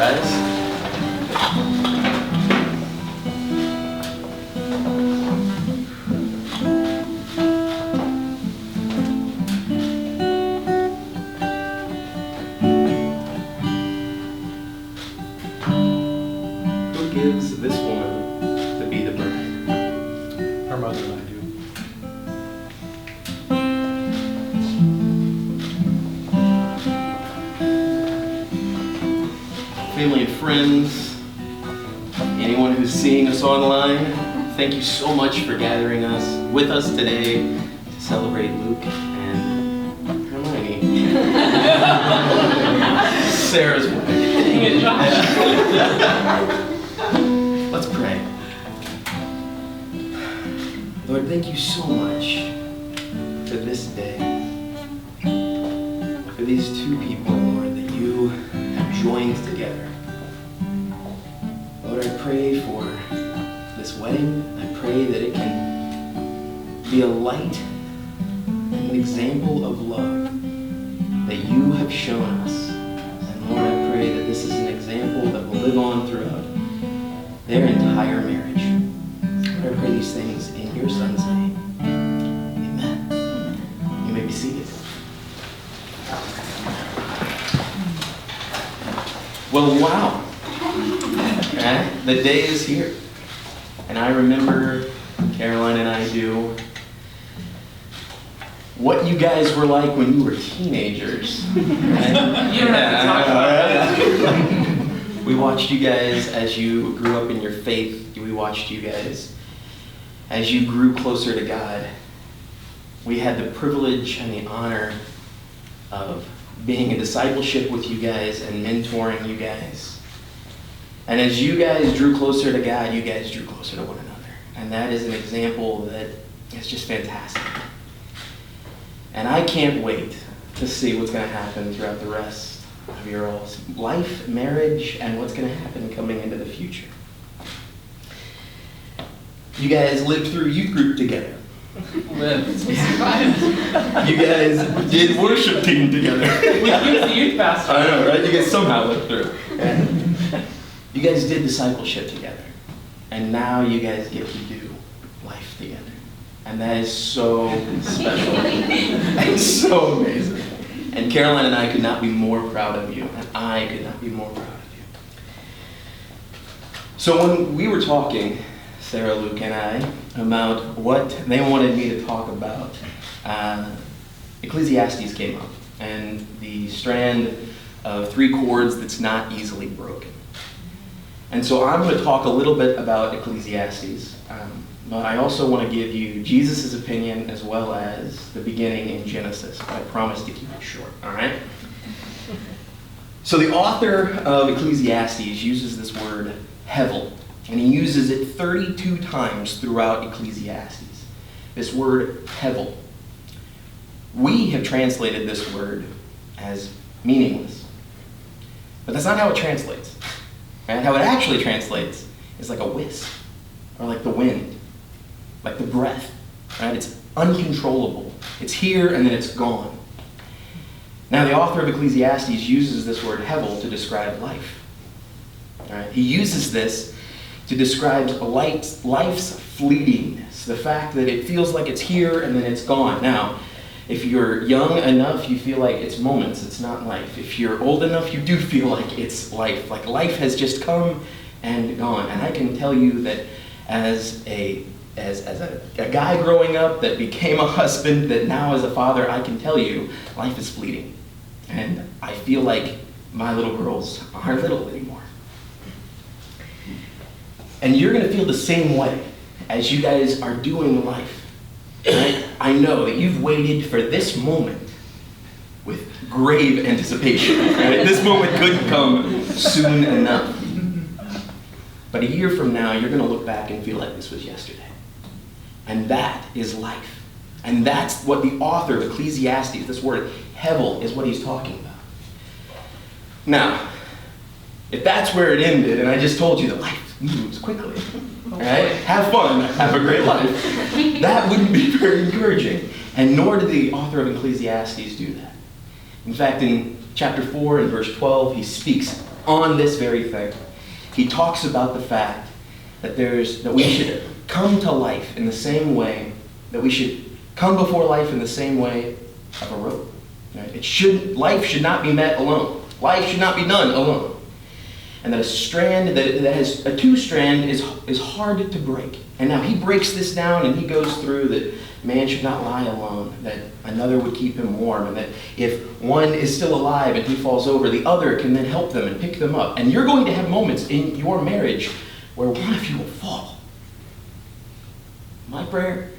rise. Who gives this woman to be the bride? Her mother and I do. Family and friends, anyone who's seeing us online, thank you so much for gathering us with us today to celebrate Luke and Hermione. Sarah's wedding. Let's pray. Lord, thank you so much for this day, for these two people, Lord, that you have joined together. Lord, I pray for this wedding. I pray that it can be a light and an example of love that you have shown us. And Lord, I pray that this is an example that will live on throughout their entire marriage. Lord, I pray these things in your Son's name. Amen. You may be seated. Well, wow. Okay? The day is here. And I remember, Caroline and I do, what you guys were like when you were teenagers. Right? You don't have to talk about that. We watched you guys as you grew up in your faith. We watched you guys as you grew closer to God. We had the privilege and the honor of being in discipleship with you guys and mentoring you guys. And as you guys drew closer to God, you guys drew closer to one another. And that is an example that is just fantastic. And I can't wait to see what's going to happen throughout the rest of your all's life, marriage, and what's going to happen coming into the future. You guys lived through youth group together. You guys did worship team together. We used the youth pastor. I know, right? You guys somehow lived through. You guys did discipleship together. And now you guys get to do life together. And that is so special. And so amazing. And Caroline and I could not be more proud of you. And I could not be more proud of you. So when we were talking, Sarah, Luke, and I, about what they wanted me to talk about, Ecclesiastes came up. And the strand of 3 chords that's not easily broken. And so I'm going to talk a little bit about Ecclesiastes, but I also want to give you Jesus' opinion as well as the beginning in Genesis, but I promise to keep it short, all right? So the author of Ecclesiastes uses this word, hevel, and he uses it 32 times throughout Ecclesiastes. This word, hevel. We have translated this word as meaningless, but that's not how it translates. Right? How it actually translates is like a wisp, or like the wind, like the breath. Right? It's uncontrollable. It's here and then it's gone. Now the author of Ecclesiastes uses this word hevel to describe life. Right? He uses this to describe life's fleetingness, the fact that it feels like it's here and then it's gone. Now, if you're young enough, you feel like it's moments, it's not life. If you're old enough, you do feel like it's life. Like life has just come and gone. And I can tell you that as a guy growing up that became a husband, that now as a father, I can tell you, life is fleeting. And I feel like my little girls aren't little anymore. And you're going to feel the same way as you guys are doing life. Right? I know that you've waited for this moment with grave anticipation. Right? This moment couldn't come soon enough. But a year from now, you're going to look back and feel like this was yesterday. And that is life. And that's what the author of Ecclesiastes, this word hevel, is what he's talking about. Now, if that's where it ended, and I just told you that life moves quickly, right? Have fun, have a great life. That wouldn't be very encouraging. And nor did the author of Ecclesiastes do that. In fact, in chapter 4 and verse 12, he speaks on this very thing. He talks about the fact that we should come to life in the same way, that we should come before life in the same way of a rope. Right? Life should not be met alone. Life should not be done alone. And that that has a two-strand is hard to break. And now he breaks this down and he goes through that man should not lie alone, that another would keep him warm, and that if one is still alive and he falls over, the other can then help them and pick them up. And you're going to have moments in your marriage where one of you will fall. My prayer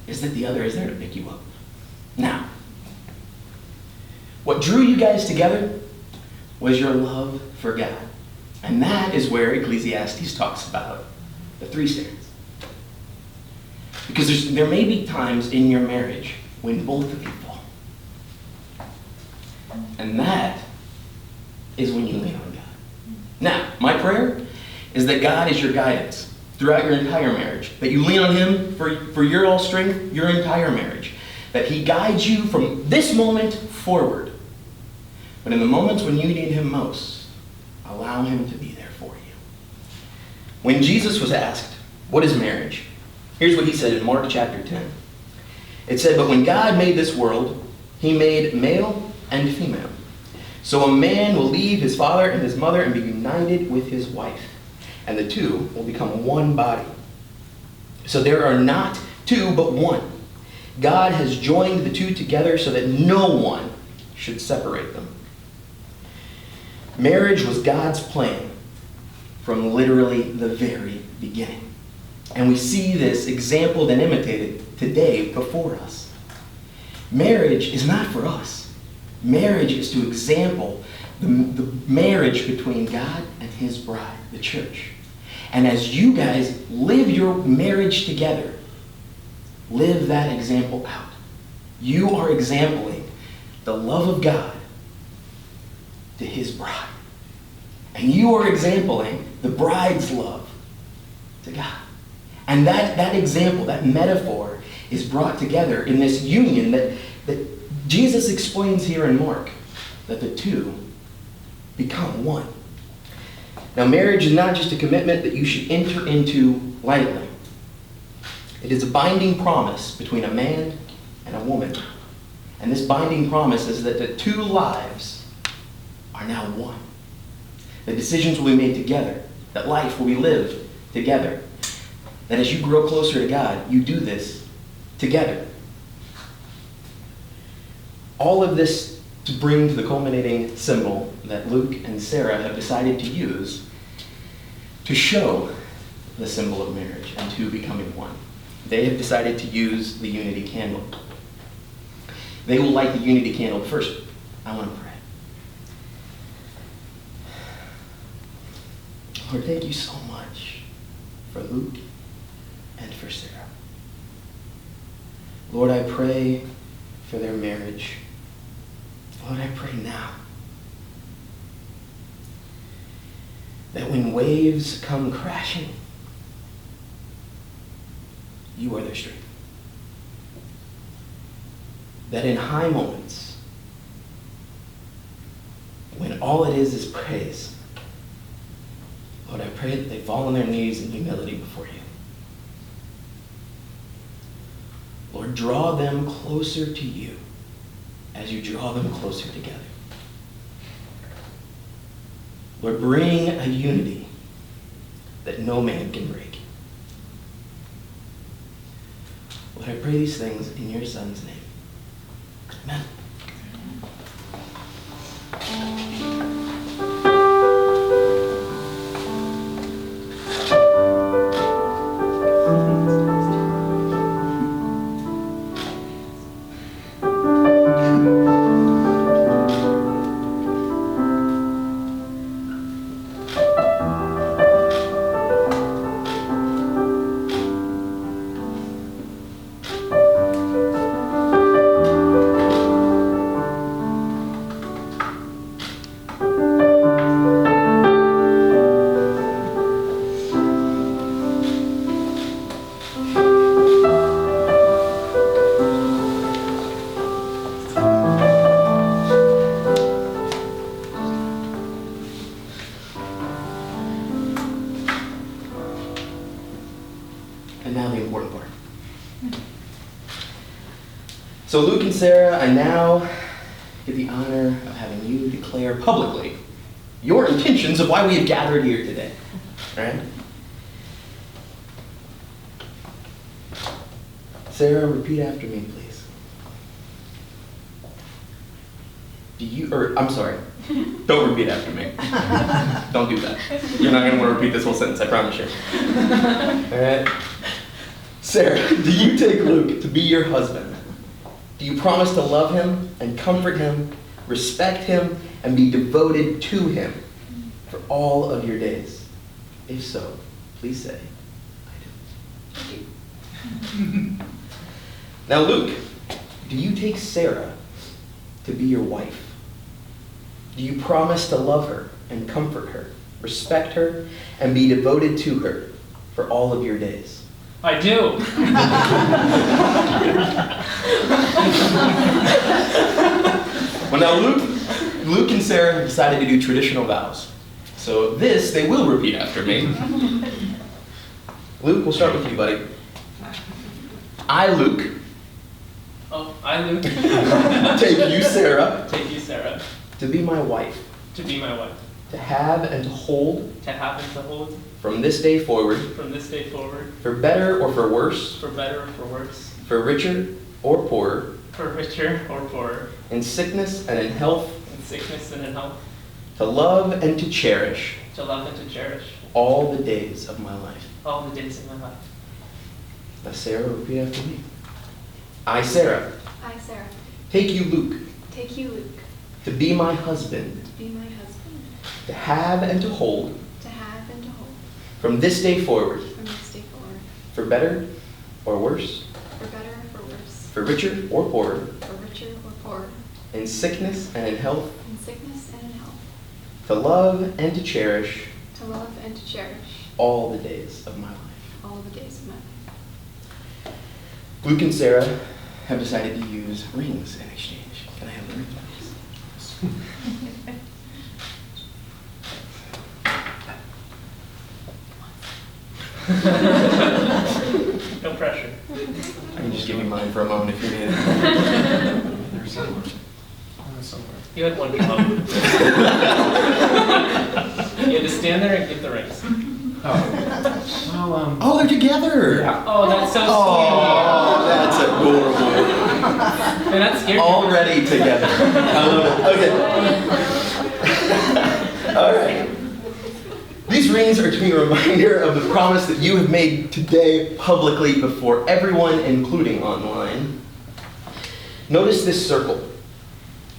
is that the other is there to pick you up. Now, what drew you guys together was your love for God. And that is where Ecclesiastes talks about the three strands. Because there may be times in your marriage when both of you fall. And that is when you lean on God. Now, my prayer is that God is your guidance throughout your entire marriage. That you lean on him for your all strength, your entire marriage. That he guides you from this moment forward. But in the moments when you need him most, allow him to be there for you. When Jesus was asked, what is marriage? Here's what he said in Mark chapter 10. It said, but when God made this world, he made male and female. So a man will leave his father and his mother and be united with his wife, and the two will become one body. So there are not two, but one. God has joined the two together so that no one should separate them. Marriage was God's plan from literally the very beginning. And we see this exampled and imitated today before us. Marriage is not for us. Marriage is to example the marriage between God and his bride, the church. And as you guys live your marriage together, live that example out. You are exempling the love of God to his bride. And you are exempling the bride's love to God. And that example, that metaphor, is brought together in this union that Jesus explains here in Mark, that the two become one. Now, marriage is not just a commitment that you should enter into lightly. It is a binding promise between a man and a woman. And this binding promise is that the two lives are now one. The decisions will be made together. That life will be lived together. That as you grow closer to God, you do this together. All of this to bring to the culminating symbol that Luke and Sarah have decided to use to show the symbol of marriage and two becoming one. They have decided to use the unity candle. They will light the unity candle first. I want to pray. Lord, thank you so much for Luke and for Sarah. Lord, I pray for their marriage. Lord, I pray now that when waves come crashing, you are their strength. That in high moments, when all it is praise, Lord, I pray that they fall on their knees in humility before you. Lord, draw them closer to you as you draw them closer together. Lord, bring a unity that no man can break. Lord, I pray these things in your Son's name. Amen. And now the important part. So Luke and Sarah, I now get the honor of having you declare publicly your intentions of why we have gathered here today. All right? Sarah, repeat after me, please. I'm sorry. Don't repeat after me. Don't do that. You're not going to want to repeat this whole sentence, I promise you. All right? Sarah, do you take Luke to be your husband? Do you promise to love him and comfort him, respect him, and be devoted to him for all of your days? If so, please say, I do. Now, Luke, do you take Sarah to be your wife? Do you promise to love her and comfort her, respect her, and be devoted to her for all of your days? I do. Well, now Luke and Sarah have decided to do traditional vows. So this, they will repeat after me. Luke, we'll start with you, buddy. I, Luke. Oh, I, Luke. Take you, Sarah. Take you, Sarah. To be my wife. To be my wife. To have and to hold. To have and to hold. From this day forward. From this day forward. For better or for worse. For better or for worse. For richer or poorer. For richer or poorer. In sickness and in health. In sickness and in health. To love and to cherish. To love and to cherish. All the days of my life. All the days of my life. Now, Sarah, repeat after me. I, Sarah. I, Sarah. Take you, Luke. Take you, Luke. To be my husband. To be my husband. To have and to hold. To have and to hold. From this day forward. From this day forward. For better or worse. For better or for worse. For richer or poorer. For richer or poorer. In sickness and in health. In sickness and in health. To love and to cherish. To love and to cherish. All the days of my life. All the days of my life. Luke and Sarah have decided to use rings in exchange. Can I have the rings, please? No pressure. I can just give you mine for a moment if you need it. There's somewhere. Somewhere. You had one job. You had to stand there and get the rings. Oh, well, Oh, they're together! yeah. Oh, that's so Oh, that's adorable. sweet. And that scared me. Already together. I love it. Okay. All right. These rings are to be a reminder of the promise that you have made today publicly before everyone, including online. Notice this circle.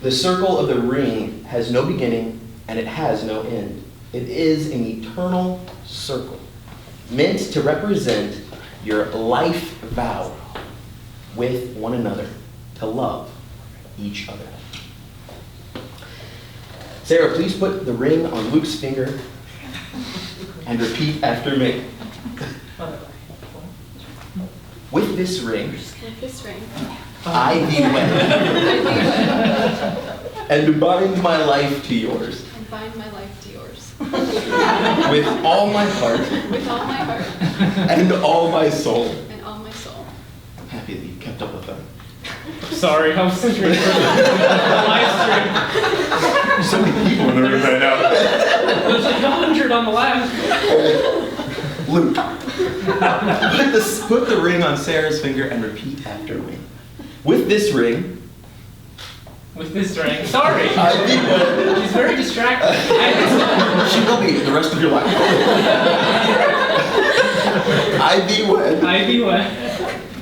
The circle of the ring has no beginning and it has no end. It is an eternal circle meant to represent your life vow with one another to love each other. Sarah, please put the ring on Luke's finger and repeat after me. With this ring, With this ring. I thee wed, and bind my life to yours. And bind my life to yours. With all my heart. With all my heart. And all my soul. And all my soul. I'm happy that you kept up with them. Sorry, I'm straight for the live stream. There's so many people in the room right now. There's like 100 on the left. Luke, put the ring on Sarah's finger and repeat after me. With this ring. With this ring. Sorry. I thee wed. She's very distracted. She will be the rest of your life. I thee wed. I be wed.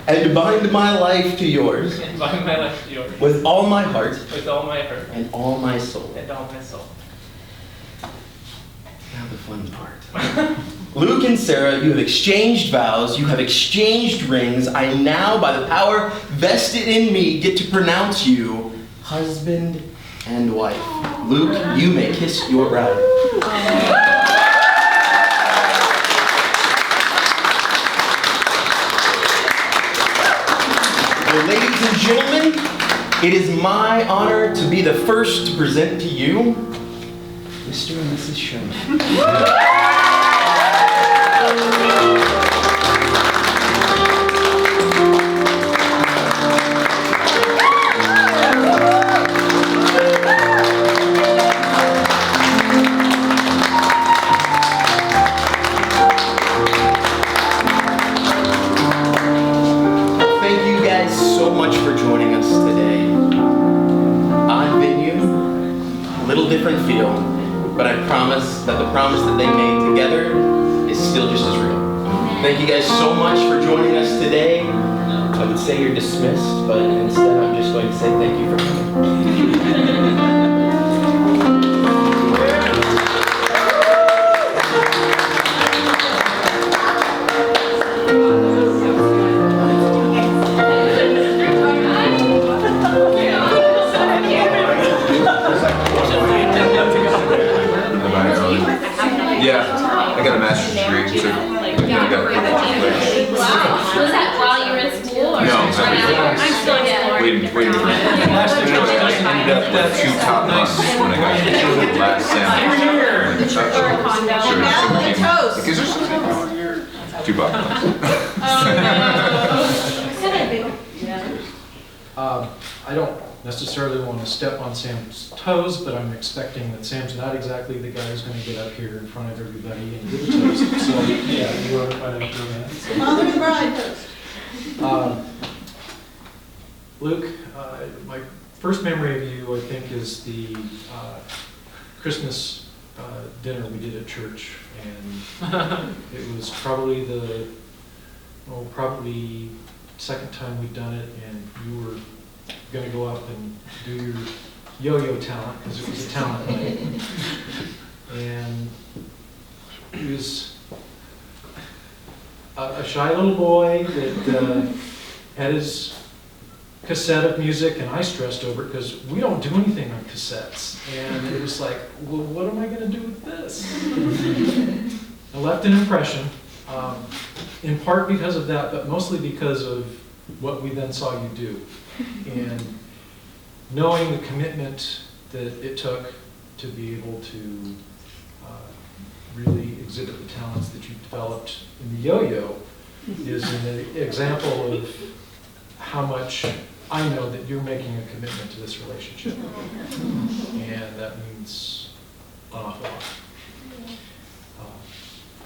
And bind my life to yours. And bind my life to yours. With all my heart. With all my heart. And all my soul. And all my soul. Now the fun part. Luke and Sarah, you have exchanged vows, you have exchanged rings. I now, by the power vested in me, get to pronounce you husband and wife. Luke, you may kiss your bride. Well, ladies and gentlemen, it is my honor to be the first to present to you Mr. and Mrs. Sherman. different feel, but I promise that the promise that they made together is still just as real. Thank you guys so much for joining us today. I would say you're dismissed, but instead I'm just going to say thank you for coming. Yeah, I got a master's degree, so I got Wow. Was that while you were in school or? No, I'm still exploring. waiting for it. I ended up with 2 top months when I got to the last semester. Because there's something wrong here. 2 bucks. I don't necessarily want to step on Sam's toes, but I'm expecting that Sam's not exactly the guy who's going to get up here in front of everybody and give a toast. So, yeah, you want to find out your man. Father of the bride toast. Luke, my first memory of you, I think, is the Christmas dinner we did at church, and it was probably probably second time we'd done it, and you were going to go up and do your yo-yo talent, because it was a talent night. And he was a shy little boy that had his cassette of music, and I stressed over it because we don't do anything on cassettes. And it was like, well, what am I going to do with this? I left an impression, in part because of that, but mostly because of what we then saw you do. And knowing the commitment that it took to be able to really exhibit the talents that you developed in the yo-yo is an example of how much I know that you're making a commitment to this relationship. And that means an awful lot.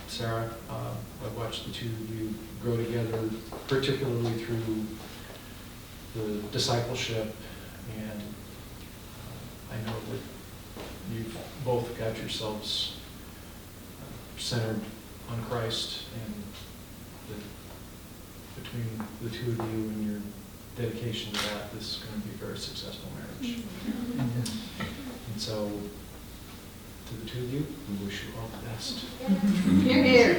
Sarah, I've watched the two of you grow together, particularly through the discipleship, and I know that you've both got yourselves centered on Christ, and that between the two of you and your dedication to that, this is going to be a very successful marriage. And so, to the two of you, we wish you all the best. You're here.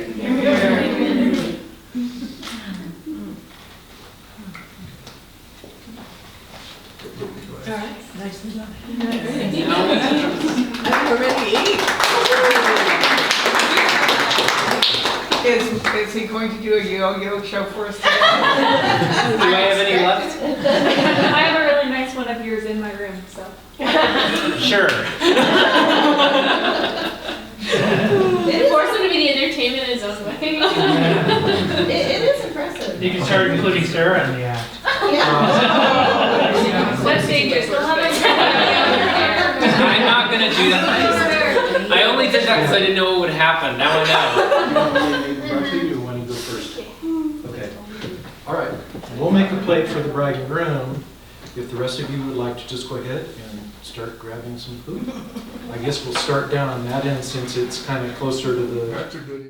All right, nicely done. I'm ready to eat. Is he going to do a yo-yo show for us today? Do I have any left? I have a really nice one of yours in my room, so. Sure. Forced him to be the entertainment in his own way. It is impressive. You can start including Sarah in the act. That's dangerous. We'll have I'm not gonna do that. I only did that because I didn't know what would happen. Now I know. Roughly, you want to go first? Okay. All right. We'll make a plate for the bride and groom. If the rest of you would like to just go ahead and start grabbing some food. I guess we'll start down on that end since it's kind of closer to the